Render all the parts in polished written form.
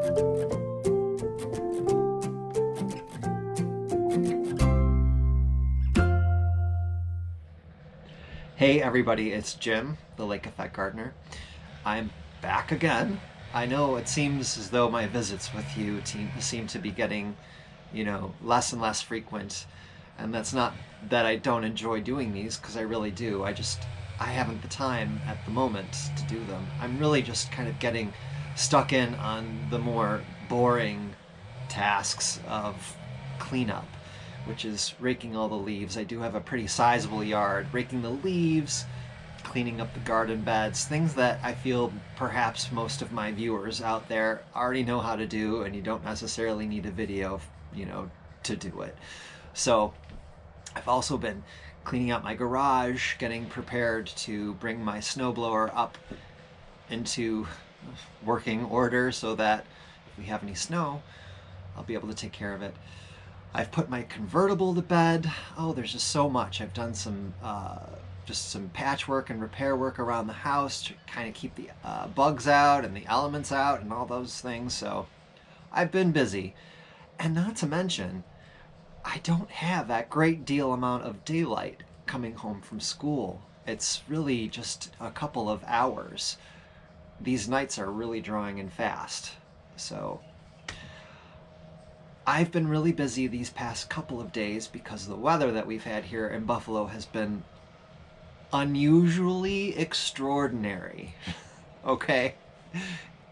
Hey everybody, it's Jim, the Lake Effect Gardener. I'm back again. I know it seems as though my visits with you seem to be getting, less and less frequent. And that's not that I don't enjoy doing these, because I really do. I haven't the time at the moment to do them. I'm really just kind of getting stuck in on the more boring tasks of cleanup, which is raking all the leaves. I do have a pretty sizable yard. Raking the leaves, cleaning up the garden beds, things that I feel perhaps most of my viewers out there already know how to do, and you don't necessarily need a video, to do it. So I've also been cleaning out my garage, getting prepared to bring my snowblower up into working order so that if we have any snow, I'll be able to take care of it. I've put my convertible to bed. Oh, there's just so much. I've done some patchwork and repair work around the house to kind of keep the bugs out and the elements out and all those things. So I've been busy. And not to mention, I don't have that great deal amount of daylight coming home from school. It's really just a couple of hours. These nights are really drawing in fast. So I've been really busy these past couple of days because the weather that we've had here in Buffalo has been unusually extraordinary. Okay?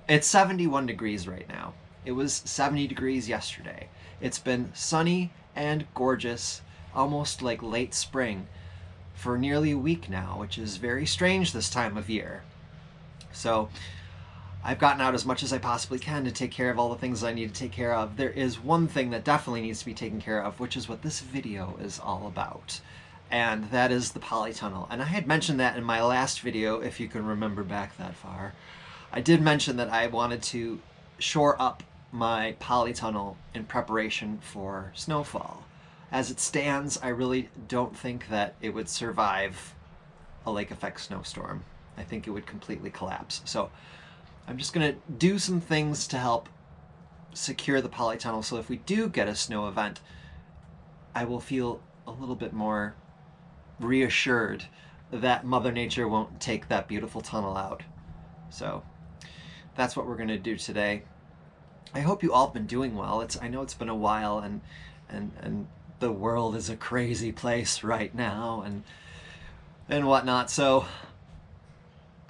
It's 71 degrees right now. It was 70 degrees yesterday. It's been sunny and gorgeous, almost like late spring, for nearly a week now, which is very strange this time of year. So I've gotten out as much as I possibly can to take care of all the things I need to take care of. There is one thing that definitely needs to be taken care of, which is what this video is all about. And that is the polytunnel. And I had mentioned that in my last video, if you can remember back that far. I did mention that I wanted to shore up my polytunnel in preparation for snowfall. As it stands, I really don't think that it would survive a lake effect snowstorm. I think it would completely collapse. So I'm just going to do some things to help secure the polytunnel, so if we do get a snow event, I will feel a little bit more reassured that Mother Nature won't take that beautiful tunnel out. So that's what we're going to do today. I hope you all have been doing well. I know it's been a while, and the world is a crazy place right now and whatnot. So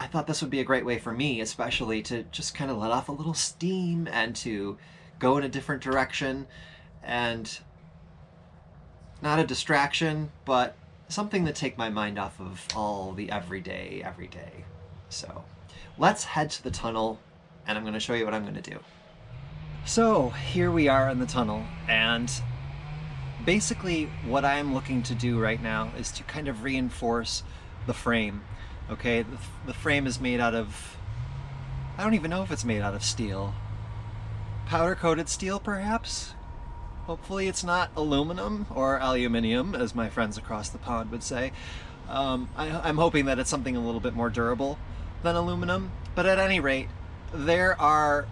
I thought this would be a great way for me, especially, to just kind of let off a little steam and to go in a different direction, and not a distraction, but something to take my mind off of all the every day. So let's head to the tunnel, and I'm going to show you what I'm going to do. So here we are in the tunnel, and basically what I'm looking to do right now is to kind of reinforce the frame. Okay, the frame is made out of, I don't even know if it's made out of steel. Powder-coated steel, perhaps? Hopefully it's not aluminum or aluminium, as my friends across the pond would say. I'm hoping that it's something a little bit more durable than aluminum. But at any rate, there are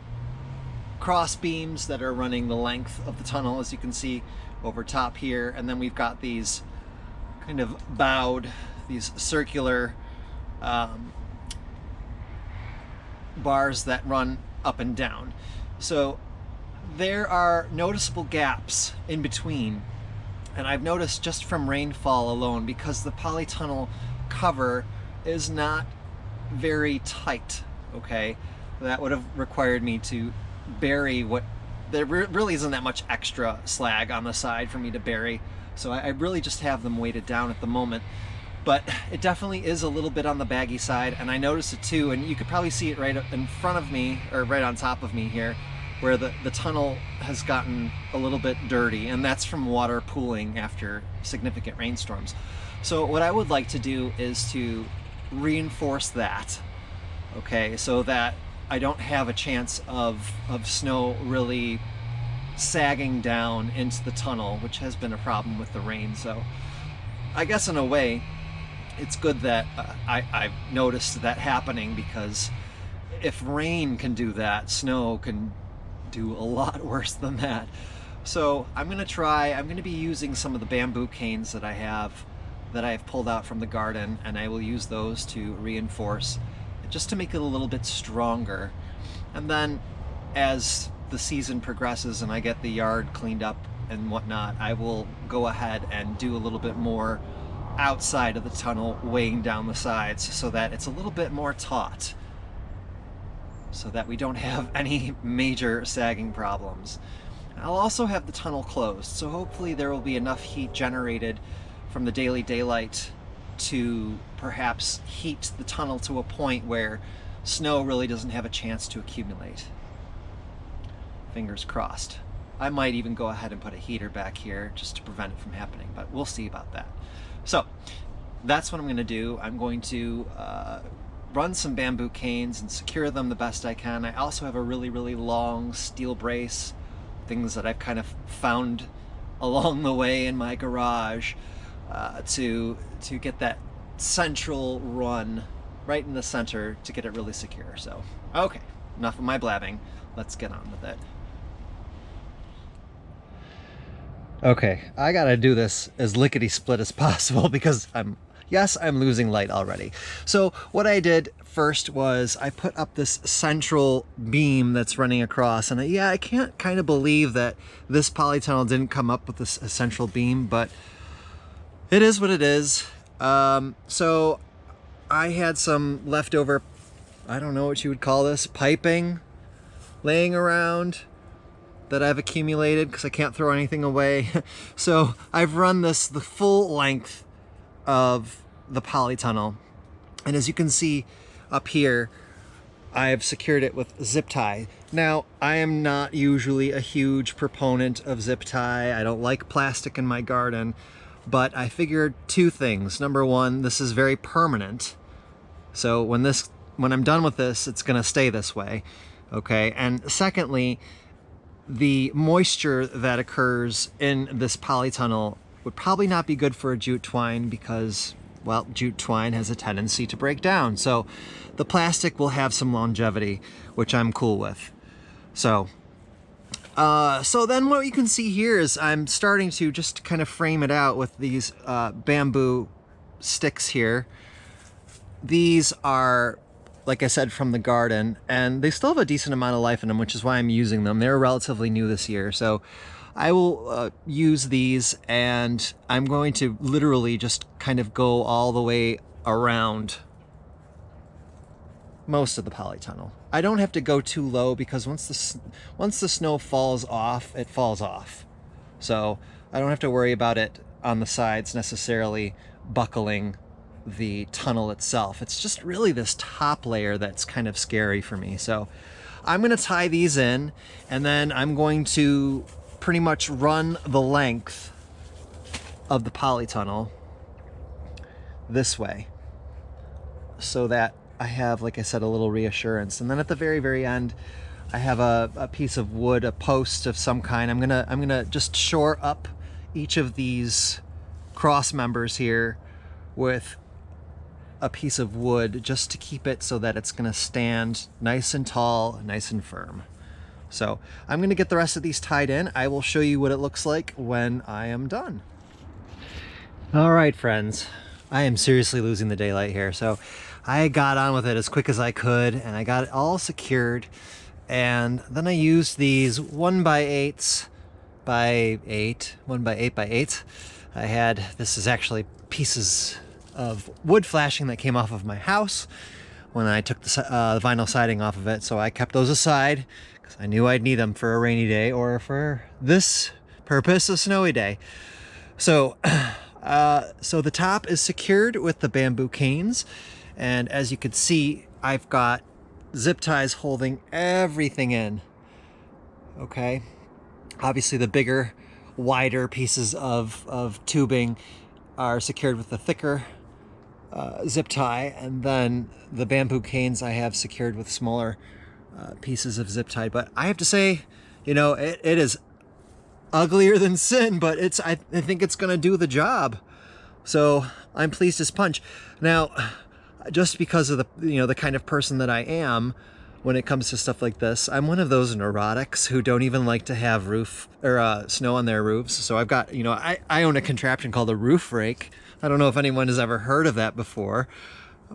cross beams that are running the length of the tunnel, as you can see over top here. And then we've got these kind of bowed, these circular bars that run up and down. So there are noticeable gaps in between, and I've noticed just from rainfall alone, because the polytunnel cover is not very tight. Okay, that would have required me to bury what there really isn't that much extra slag on the side for me to bury, so I really just have them weighted down at the moment. But it definitely is a little bit on the baggy side, and I noticed it too, and you could probably see it right in front of me, or right on top of me here, where the tunnel has gotten a little bit dirty, and that's from water pooling after significant rainstorms. So what I would like to do is to reinforce that, okay, so that I don't have a chance of snow really sagging down into the tunnel, which has been a problem with the rain. So I guess in a way it's good that I've noticed that happening, because if rain can do that, snow can do a lot worse than that. So I'm going to be using some of the bamboo canes that I have pulled out from the garden, and I will use those to reinforce, just to make it a little bit stronger. And then as the season progresses and I get the yard cleaned up and whatnot, I will go ahead and do a little bit more outside of the tunnel, weighing down the sides so that it's a little bit more taut, so that we don't have any major sagging problems. I'll also have the tunnel closed, so hopefully there will be enough heat generated from the daily daylight to perhaps heat the tunnel to a point where snow really doesn't have a chance to accumulate. Fingers crossed. I might even go ahead and put a heater back here just to prevent it from happening, but we'll see about that. So that's what I'm going to do. I'm going to run some bamboo canes and secure them the best I can. I also have a really long steel brace, things that I've kind of found along the way in my garage, to get that central run right in the center to get it really secure. So, okay, enough of my blabbing. Let's get on with it. Okay, I gotta do this as lickety-split as possible because I'm losing light already. So what I did first was I put up this central beam that's running across, and I can't kind of believe that this polytunnel didn't come up with this central beam, but it is what it is. So I had some leftover, I don't know what you would call this, piping laying around that I've accumulated because I can't throw anything away. So I've run the full length of the polytunnel, and as you can see up here, I've secured it with zip tie. Now, I am not usually a huge proponent of zip tie. I don't like plastic in my garden, but I figured two things. Number one, this is very permanent, so when I'm done with this, it's gonna stay this way, okay? And secondly, the moisture that occurs in this polytunnel would probably not be good for a jute twine because, well, jute twine has a tendency to break down. So the plastic will have some longevity, which I'm cool with. So then what you can see here is I'm starting to just kind of frame it out with these bamboo sticks here. These are, like I said, from the garden, and they still have a decent amount of life in them, which is why I'm using them. They're relatively new this year, so I will use these, and I'm going to literally just kind of go all the way around most of the polytunnel. I don't have to go too low because once the snow falls off, it falls off. So I don't have to worry about it on the sides necessarily buckling the tunnel itself. It's just really this top layer that's kind of scary for me. So I'm going to tie these in, and then I'm going to pretty much run the length of the polytunnel this way so that I have, like I said, a little reassurance. And then at the very end, I have a piece of wood, a post of some kind. I'm gonna just shore up each of these cross members here with a piece of wood just to keep it so that it's gonna stand nice and tall, nice and firm. So I'm gonna get the rest of these tied in. I will show you what it looks like when I am done. All right, friends, I am seriously losing the daylight here. So I got on with it as quick as I could, and I got it all secured. And then I used these 1x8 by 8, 1x8 by 8. This is actually pieces of wood flashing that came off of my house when I took the vinyl siding off of it. So I kept those aside because I knew I'd need them for a rainy day or for this purpose, a snowy day. So, so the top is secured with the bamboo canes. And as you can see, I've got zip ties holding everything in. Okay. Obviously the bigger, wider pieces of tubing are secured with the thicker zip tie, and then the bamboo canes I have secured with smaller pieces of zip tie. But I have to say, you know, it is uglier than sin, but I think it's gonna do the job. So I'm pleased as punch. Now, just because of the kind of person that I am, when it comes to stuff like this. I'm one of those neurotics who don't even like to have roof or snow on their roofs. So I've got, you know, I own a contraption called a roof rake. I don't know if anyone has ever heard of that before,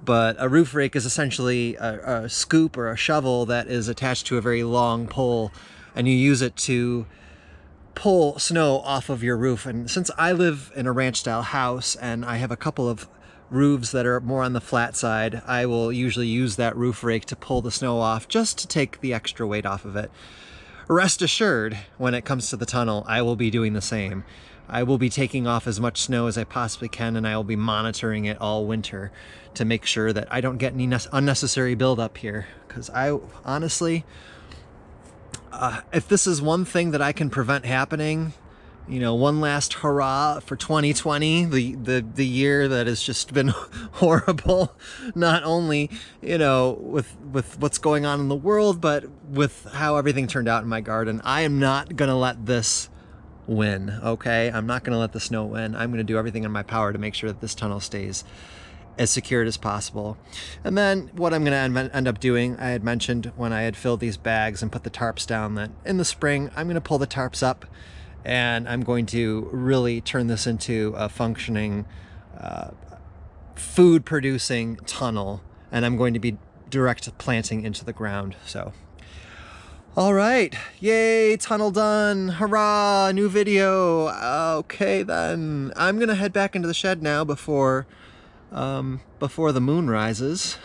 but a roof rake is essentially a scoop or a shovel that is attached to a very long pole, and you use it to pull snow off of your roof. And since I live in a ranch style house and I have a couple of roofs that are more on the flat side, I will usually use that roof rake to pull the snow off, just to take the extra weight off of it. Rest assured, when it comes to the tunnel, I will be doing the same. I will be taking off as much snow as I possibly can, and I will be monitoring it all winter to make sure that I don't get any unnecessary buildup here. Because I honestly, if this is one thing that I can prevent happening, you know, one last hurrah for 2020, the year that has just been horrible, not only, you know, with what's going on in the world, but with how everything turned out in my garden. I am not gonna let this win, okay? I'm not gonna let the snow win. I'm gonna do everything in my power to make sure that this tunnel stays as secured as possible. And then what I'm gonna end up doing, I had mentioned when I had filled these bags and put the tarps down, that in the spring, I'm gonna pull the tarps up, and I'm going to really turn this into a functioning food producing tunnel, and I'm going to be direct planting into the ground. So, all right, yay, tunnel done, hurrah, new video. Okay, then I'm gonna head back into the shed now before the moon rises,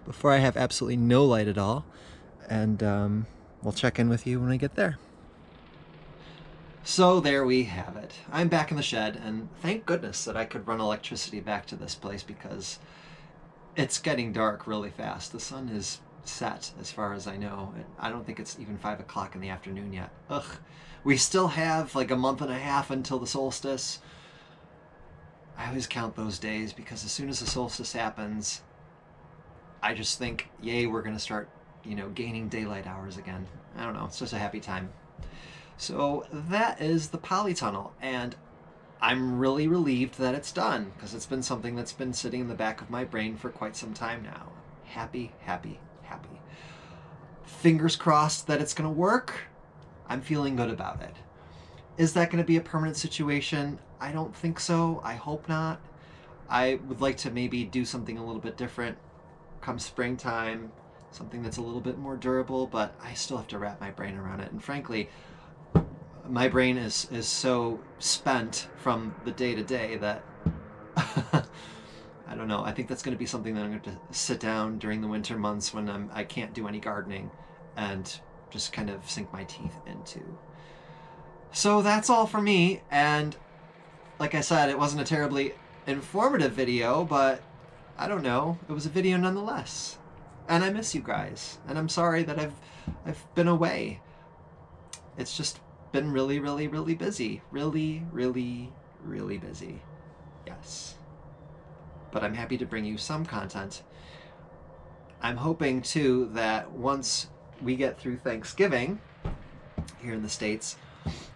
before I have absolutely no light at all, and we'll check in with you when I get there. So there we have it. I'm back in the shed, and thank goodness that I could run electricity back to this place, because it's getting dark really fast. The sun is set as far as I know. I don't think it's even 5 o'clock in the afternoon yet. Ugh. We still have like a month and a half until the solstice. I always count those days, because as soon as the solstice happens, I just think, yay, we're going to start, you know, gaining daylight hours again. I don't know. It's just a happy time. So that is the polytunnel, and I'm really relieved that it's done, because it's been something that's been sitting in the back of my brain for quite some time now. Happy, happy, happy. Fingers crossed that it's going to work. I'm feeling good about it. Is that going to be a permanent situation? I don't think so. I hope not. I would like to maybe do something a little bit different come springtime, something that's a little bit more durable, but I still have to wrap my brain around it. And frankly, my brain is so spent from the day-to-day that I don't know. I think that's going to be something that I'm going to sit down during the winter months when I can't do any gardening and just kind of sink my teeth into. So that's all for me, and like I said, it wasn't a terribly informative video, but I don't know. It was a video nonetheless. And I miss you guys, and I'm sorry that I've been away. It's just been really, really, really busy. Really, really, really busy. Yes. But I'm happy to bring you some content. I'm hoping, too, that once we get through Thanksgiving here in the States,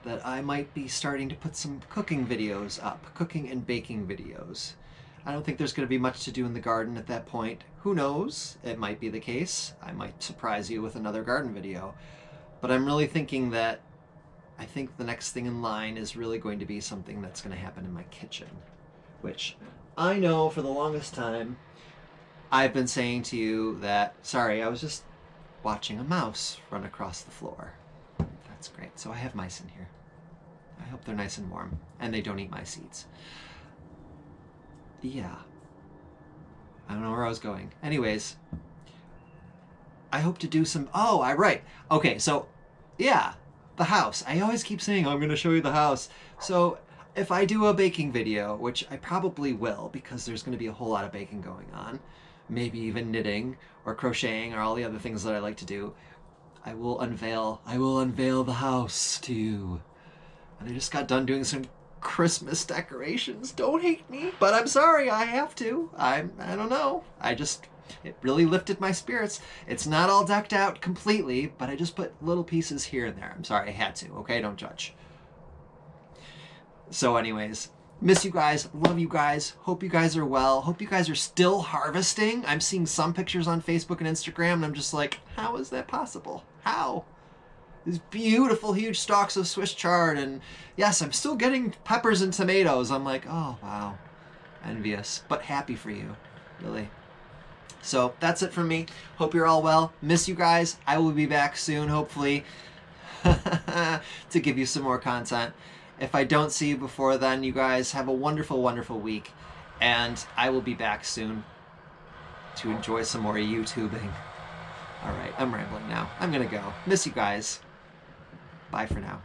that I might be starting to put some cooking videos up, cooking and baking videos. I don't think there's going to be much to do in the garden at that point. Who knows? It might be the case. I might surprise you with another garden video. But I'm really thinking that I think the next thing in line is really going to be something that's going to happen in my kitchen, which I know for the longest time I've been saying to you that, sorry, I was just watching a mouse run across the floor. That's great. So I have mice in here. I hope they're nice and warm, and they don't eat my seeds. Yeah. I don't know where I was going. Anyways, I hope to do some... Oh, right. Okay, so, yeah, the house. I always keep saying, I'm going to show you the house. So if I do a baking video, which I probably will, because there's going to be a whole lot of baking going on, maybe even knitting or crocheting or all the other things that I like to do, I will unveil the house to you. And I just got done doing some Christmas decorations. Don't hate me, but I'm sorry, I have to. I don't know. It really lifted my spirits. It's not all decked out completely, but I just put little pieces here and there. I'm sorry, I had to, okay? Don't judge. So anyways, Miss you guys. Love you guys. Hope you guys are well. Hope you guys are still harvesting. I'm seeing some pictures on Facebook and Instagram, and I'm just like, how is that possible? How? These beautiful, huge stalks of Swiss chard, and yes, I'm still getting peppers and tomatoes. I'm like, oh, wow. Envious, but happy for you, really. So that's it from me. Hope you're all well. Miss you guys. I will be back soon, hopefully, to give you some more content. If I don't see you before then, you guys have a wonderful, wonderful week. And I will be back soon to enjoy some more YouTubing. All right, I'm rambling now. I'm going to go. Miss you guys. Bye for now.